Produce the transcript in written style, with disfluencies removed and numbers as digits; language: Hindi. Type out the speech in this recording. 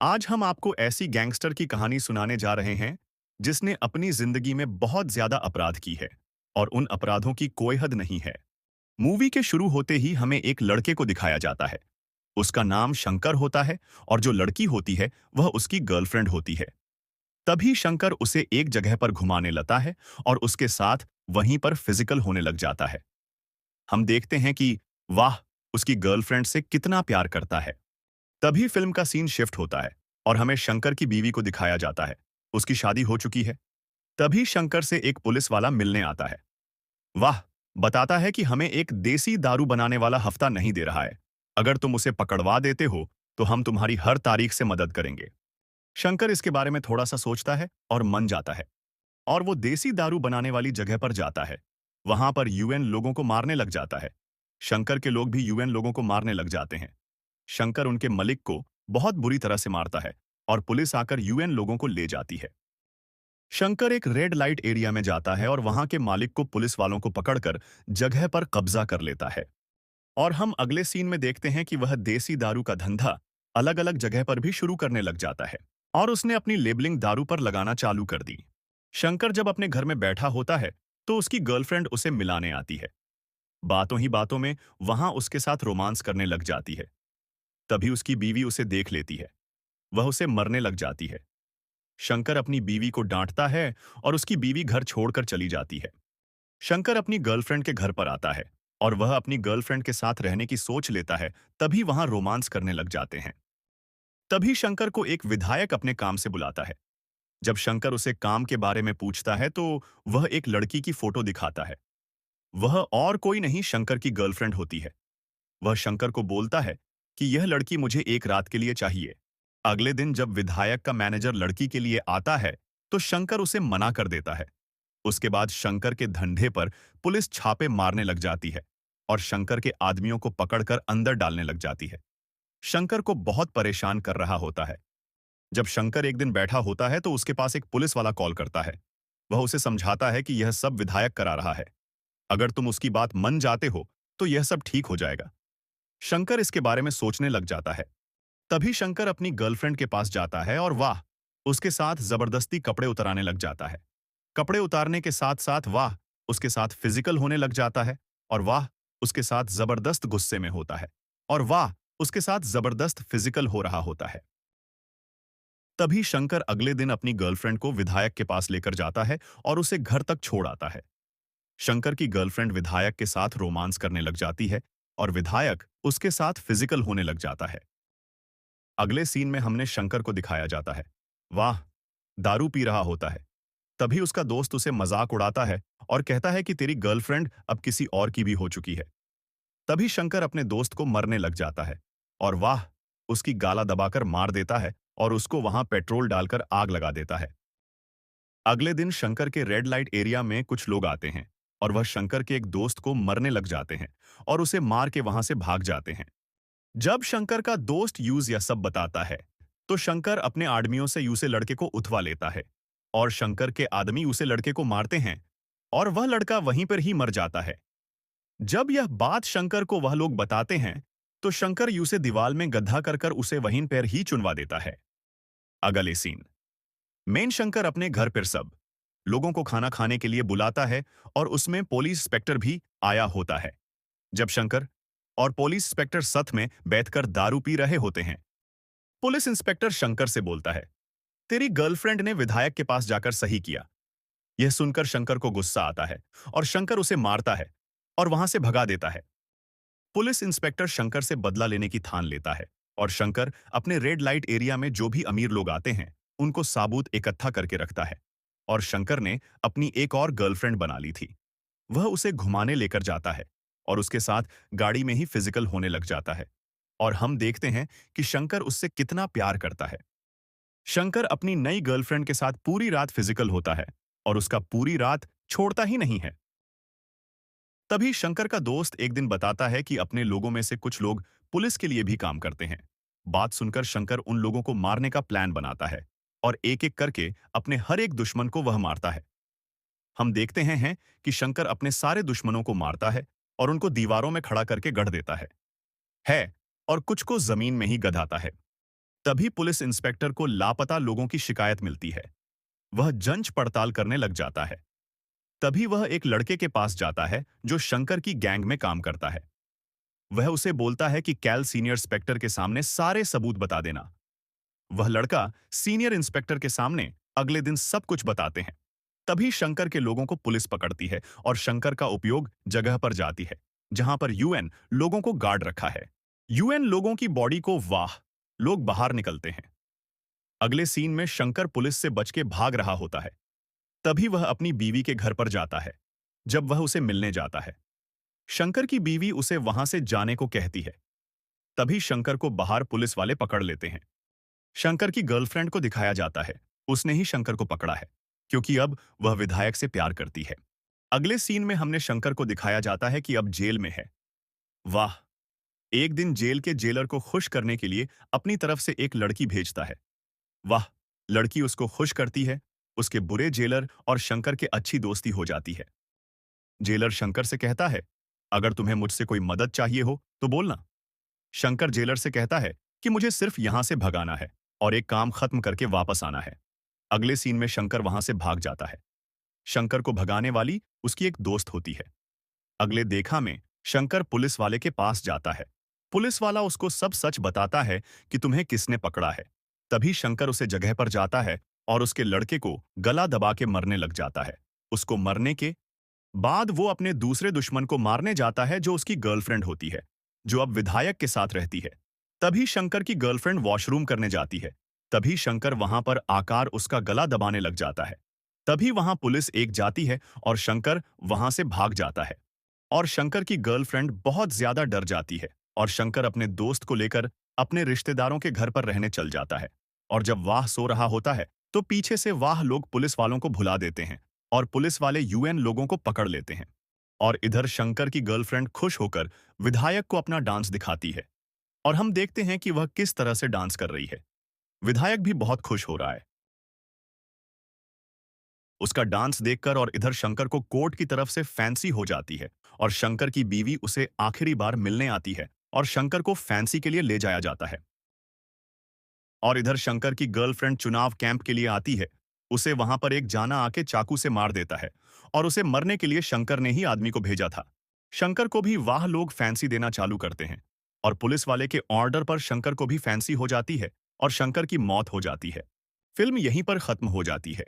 आज हम आपको ऐसी गैंगस्टर की कहानी सुनाने जा रहे हैं जिसने अपनी जिंदगी में बहुत ज्यादा अपराध की है और उन अपराधों की कोई हद नहीं है। मूवी के शुरू होते ही हमें एक लड़के को दिखाया जाता है। उसका नाम शंकर होता है और जो लड़की होती है वह उसकी गर्लफ्रेंड होती है। तभी शंकर उसे एक जगह पर घुमाने लगता है और उसके साथ वहीं पर फिजिकल होने लग जाता है। हम देखते हैं कि वाह, उसकी गर्लफ्रेंड से कितना प्यार करता है। तभी फिल्म का सीन शिफ्ट होता है और हमें शंकर की बीवी को दिखाया जाता है। उसकी शादी हो चुकी है। तभी शंकर से एक पुलिस वाला मिलने आता है। वाह, बताता है कि हमें एक देसी दारू बनाने वाला हफ्ता नहीं दे रहा है। अगर तुम उसे पकड़वा देते हो तो हम तुम्हारी हर तारीख से मदद करेंगे। शंकर इसके बारे में थोड़ा सा सोचता है और मन जाता है और वो देसी दारू बनाने वाली जगह पर जाता है। वहां पर यूएन लोगों को मारने लग जाता है। शंकर के लोग भी यूएन लोगों को मारने लग जाते हैं। शंकर उनके मलिक को बहुत बुरी तरह से मारता है और पुलिस आकर यूएन लोगों को ले जाती है। शंकर एक रेड लाइट एरिया में जाता है और वहां के मालिक को पुलिस वालों को पकड़कर जगह पर कब्जा कर लेता है। और हम अगले सीन में देखते हैं कि वह देसी दारू का धंधा अलग अलग जगह पर भी शुरू करने लग जाता है और उसने अपनी लेबलिंग दारू पर लगाना चालू कर दी। शंकर जब अपने घर में बैठा होता है तो उसकी गर्लफ्रेंड उसे मिलाने आती है। बातों ही बातों में वहां उसके साथ रोमांस करने लग जाती है। तभी उसकी बीवी उसे देख लेती है। वह उसे मरने लग जाती है। शंकर अपनी बीवी को डांटता है और उसकी बीवी घर छोड़कर चली जाती है। शंकर अपनी गर्लफ्रेंड के घर पर आता है और वह अपनी गर्लफ्रेंड के साथ रहने की सोच लेता है। तभी वहां रोमांस करने लग जाते हैं। तभी शंकर को एक विधायक अपने काम से बुलाता है। जब शंकर उसे काम के बारे में पूछता है तो वह एक लड़की की फोटो दिखाता है। वह और कोई नहीं, शंकर की गर्लफ्रेंड होती है। वह शंकर को बोलता है कि यह लड़की मुझे एक रात के लिए चाहिए। अगले दिन जब विधायक का मैनेजर लड़की के लिए आता है तो शंकर उसे मना कर देता है। उसके बाद शंकर के धंधे पर पुलिस छापे मारने लग जाती है और शंकर के आदमियों को पकड़कर अंदर डालने लग जाती है। शंकर को बहुत परेशान कर रहा होता है। जब शंकर एक दिन बैठा होता है तो उसके पास एक पुलिस वाला कॉल करता है। वह उसे समझाता है कि यह सब विधायक करा रहा है। अगर तुम उसकी बात मान जाते हो तो यह सब ठीक हो जाएगा। शंकर इसके बारे में सोचने लग जाता है। तभी शंकर अपनी गर्लफ्रेंड के पास जाता है और वाह, उसके साथ जबरदस्ती कपड़े उतराने लग जाता है। कपड़े उतारने के साथ साथ वाह, उसके साथ फिजिकल होने लग जाता है और वाह, उसके साथ जबरदस्त गुस्से में होता है और वाह, उसके साथ जबरदस्त फिजिकल हो रहा होता है। तभी शंकर अगले दिन अपनी गर्लफ्रेंड को विधायक के पास लेकर जाता है और उसे घर तक छोड़ आता है। शंकर की गर्लफ्रेंड विधायक के साथ रोमांस करने लग जाती है और विधायक उसके साथ फिजिकल होने लग जाता है। अगले सीन में हमने शंकर को दिखाया जाता है। वाह, दारू पी रहा होता है। तभी उसका दोस्त उसे मजाक उड़ाता है और कहता है कि तेरी गर्लफ्रेंड अब किसी और की भी हो चुकी है। तभी शंकर अपने दोस्त को मरने लग जाता है और वाह, उसकी गाला दबाकर मार देता है और उसको वहां पेट्रोल डालकर आग लगा देता है। अगले दिन शंकर के रेड लाइट एरिया में कुछ लोग आते हैं और वह शंकर के एक दोस्त को मरने लग जाते हैं और उसे मार के वहां से भाग जाते हैं। जब शंकर का दोस्त यूज यह सब बताता है तो शंकर अपने आदमियों से यूसे लड़के को उठवा लेता है और शंकर के आदमी उसे लड़के को मारते हैं और वह लड़का वहीं पर ही मर जाता है। जब यह बात शंकर को वह लोग बताते हैं तो शंकर यूसे दीवार में गड्ढा कर कर उसे वहीं पर ही चुनवा देता है। अगले सीन मेन शंकर अपने घर पर सब लोगों को खाना खाने के लिए बुलाता है और उसमें पुलिस इंस्पेक्टर भी आया होता है। जब शंकर और पुलिस इंस्पेक्टर सथ में बैठकर दारू पी रहे होते हैं, पुलिस इंस्पेक्टर शंकर से बोलता है, तेरी गर्लफ्रेंड ने विधायक के पास जाकर सही किया। यह सुनकर शंकर को गुस्सा आता है और शंकर उसे मारता है और वहां से भगा देता है। पुलिस इंस्पेक्टर शंकर से बदला लेने की ठान लेता है और शंकर अपने रेड लाइट एरिया में जो भी अमीर लोग आते हैं उनको साबूत इकट्ठा करके रखता है। और शंकर ने अपनी एक और गर्लफ्रेंड बना ली थी। वह उसे घुमाने लेकर जाता है और उसके साथ गाड़ी में ही फिजिकल होने लग जाता है और हम देखते हैं कि शंकर उससे कितना प्यार करता है। शंकर अपनी नई गर्लफ्रेंड के साथ पूरी रात फिजिकल होता है और उसका पूरी रात छोड़ता ही नहीं है। तभी शंकर का दोस्त एक दिन बताता है कि अपने लोगों में से कुछ लोग पुलिस के लिए भी काम करते हैं। बात सुनकर शंकर उन लोगों को मारने का प्लान बनाता है और एक एक करके अपने हर एक दुश्मन को वह मारता है। हम देखते हैं कि शंकर अपने सारे दुश्मनों को मारता है और उनको दीवारों में खड़ा करके गढ़ देता है और कुछ को जमीन में ही गधाता है। तभी पुलिस इंस्पेक्टर को लापता लोगों की शिकायत मिलती है। वह जांच पड़ताल करने लग जाता है। तभी वह एक लड़के के पास जाता है जो शंकर की गैंग में काम करता है। वह उसे बोलता है कि कैल सीनियर इंस्पेक्टर के सामने सारे सबूत बता देना। वह लड़का सीनियर इंस्पेक्टर के सामने अगले दिन सब कुछ बताते हैं। तभी शंकर के लोगों को पुलिस पकड़ती है और शंकर का उपयोग जगह पर जाती है जहां पर यूएन लोगों को गार्ड रखा है। यूएन लोगों की बॉडी को वाह लोग बाहर निकलते हैं। अगले सीन में शंकर पुलिस से बच के भाग रहा होता है। तभी वह अपनी बीवी के घर पर जाता है। जब वह उसे मिलने जाता है, शंकर की बीवी उसे वहां से जाने को कहती है। तभी शंकर को बाहर पुलिस वाले पकड़ लेते हैं। शंकर की गर्लफ्रेंड को दिखाया जाता है। उसने ही शंकर को पकड़ा है, क्योंकि अब वह विधायक से प्यार करती है। अगले सीन में हमने शंकर को दिखाया जाता है कि अब जेल में है। वाह! एक दिन जेल के जेलर को खुश करने के लिए अपनी तरफ से एक लड़की भेजता है। वाह! लड़की उसको खुश करती है। उसके बुरे जेलर और शंकर के अच्छी दोस्ती हो जाती है। जेलर शंकर से कहता है, अगर तुम्हें मुझसे कोई मदद चाहिए हो तो बोलना। शंकर जेलर से कहता है कि मुझे सिर्फ यहां से भगाना है और एक काम खत्म करके वापस आना है। अगले सीन में शंकर वहां से भाग जाता है। शंकर को भगाने वाली उसकी एक दोस्त होती है। अगले देखा में शंकर पुलिस वाले के पास जाता है। पुलिस वाला उसको सब सच बताता है कि तुम्हें किसने पकड़ा है। तभी शंकर उसे जगह पर जाता है और उसके लड़के को गला दबा के मरने लग जाता है। उसको मरने के बाद वो अपने दूसरे दुश्मन को मारने जाता है जो उसकी गर्लफ्रेंड होती है, जो अब विधायक के साथ रहती है। तभी शंकर की गर्लफ्रेंड वॉशरूम करने जाती है। तभी शंकर वहां पर आकार उसका गला दबाने लग जाता है। तभी वहां पुलिस एक जाती है और शंकर वहां से भाग जाता है। और शंकर की गर्लफ्रेंड बहुत ज्यादा डर जाती है और शंकर अपने दोस्त को लेकर अपने रिश्तेदारों के घर पर रहने चल जाता है। और जब वाह सो रहा होता है तो पीछे से वाह लोग पुलिस वालों को भुला देते हैं और पुलिस वाले यूएन लोगों को पकड़ लेते हैं। और इधर शंकर की गर्लफ्रेंड खुश होकर विधायक को अपना डांस दिखाती है और हम देखते हैं कि वह किस तरह से डांस कर रही है। विधायक भी बहुत खुश हो रहा है उसका डांस देखकर और इधर शंकर को कोर्ट की तरफ से फैंसी हो जाती है और शंकर की बीवी उसे आखिरी बार मिलने आती है और शंकर को फैंसी के लिए ले जाया जाता है। और इधर शंकर की गर्लफ्रेंड चुनाव कैंप के लिए आती है। उसे वहां पर एक जाना आके चाकू से मार देता है और उसे मरने के लिए शंकर ने ही आदमी को भेजा था। शंकर को भी वाह लोग फैंसी देना चालू करते हैं और पुलिस वाले के ऑर्डर पर शंकर को भी फैंसी हो जाती है और शंकर की मौत हो जाती है। फिल्म यहीं पर खत्म हो जाती है।